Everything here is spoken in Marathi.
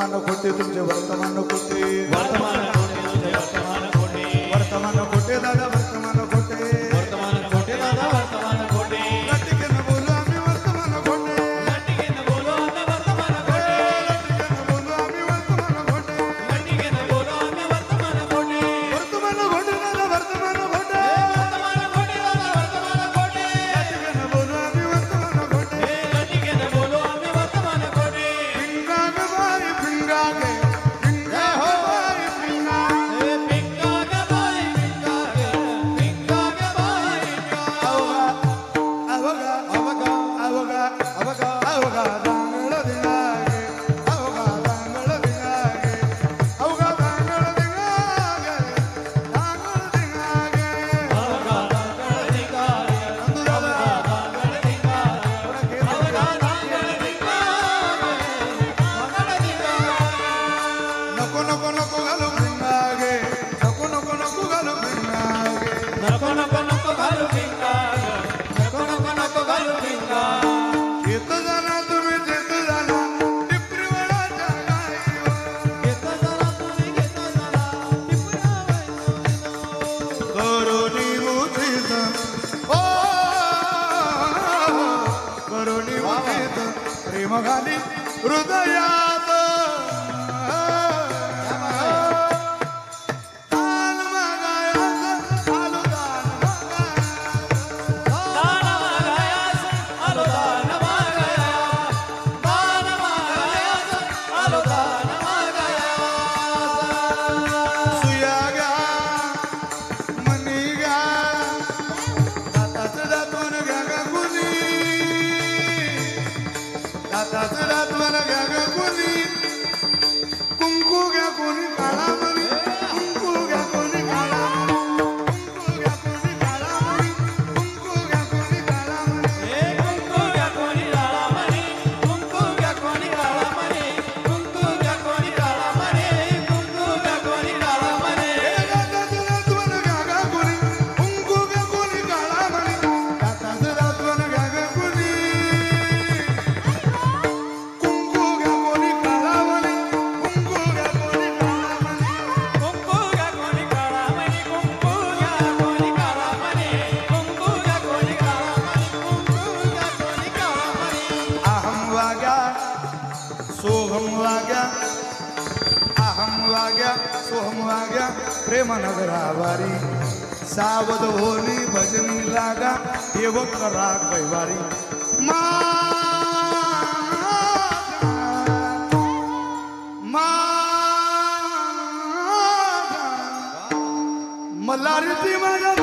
वर्तमान खोटे तुमचे वर्तमान खोटे वर्तमान खोटे तुझे वर्तमान खोटे वर्तमान खोटे दादा वर्तमान खोटे वर्तमान खोटे दादा वर्तमान खोटे लटकेन बोलू आम्ही वर्तमान खोटे लटकेन बोलो आम्ही वर्तमान खोटे लटकेन बोलू आम्ही वर्तमान खोटे लटकेन बोलो आम्ही वर्तमान खोटे वर्तमान खोटे दादा वर्तमान खोटे वर्तमान खोटे दादा वर्तमान खोटे लटकेन बोलू आम्ही वर्तमान खोटे लटकेन बोलो आम्ही वर्तमान खोटे पिंगाग बाई पिंगागे पिंगाग बाई पिंगाग पिंगा ग बाई पिंगा ग बाई अवगा अवगा अवगा अवगा अवगा दांगळ दिनागे अवगा दांगळ दिनागे अवगा दांगळ दिनागे दांगळ दिनागे अवगा दांगळ दिगारे दादा दांगळ दिगारे अवगा दांगळ दिगारे दांगळ दिगारे नको नको नको घालू पिंगागे नको नको नको घालू पिंगागे नको नको नको घालू पिंगा नको नको नको घालू पिंगा येत जाना तुम्ही जेत जाना टिपरी वळाच्या गाईवर घेत जरा तुम्ही घेत जरा टिपऱ्या करोनी मुठीत ओ करोनी मुठीत प्रेम घाली हृदयात दान मागायाचं आलो दान मागायाचं. दान मागायास आलो दान मागायास सुया घ्या मनी घ्या दाताचं दातवण घ्या ग कुणी दाताचं दातवण घ्या ग कुणी कुंकू घ्या कोणी काळा मणी कुंकू घ्या कोणी काळा मणी कुंकू घ्या कोणी काळा मणी कुंकू घ्या कोणी काळा मणी कुंकू घ्या कोणी काळा मणी कुंकू घ्या कोणी काळा मणी कुंकू घ्या कोणी काळा मणी कुंकू घ्या कोणी काळा मणी दाताचं दातवण घ्या ग कुणी कुंकू घ्या कोणी काळा मणी दाताचं दातवण घ्या ग कुणी कुंकू घ्या कोणी काळा मणी कुंकू घ्या कोणी काळा मणी कुंकू घ्या कोणी काळा मणी कुंकू घ्या कोणी काळा मणी कुंकू घ्या कोणी काळा मणी कुंकू घ्या कोणी काळा मणी अहम वाग्या सोहम वाग्या अहम वाग्या सोहम वाग्या प्रेमनगरावारी सावध होली भजनी लागा देव करा कैवारी मला रीती माझ्या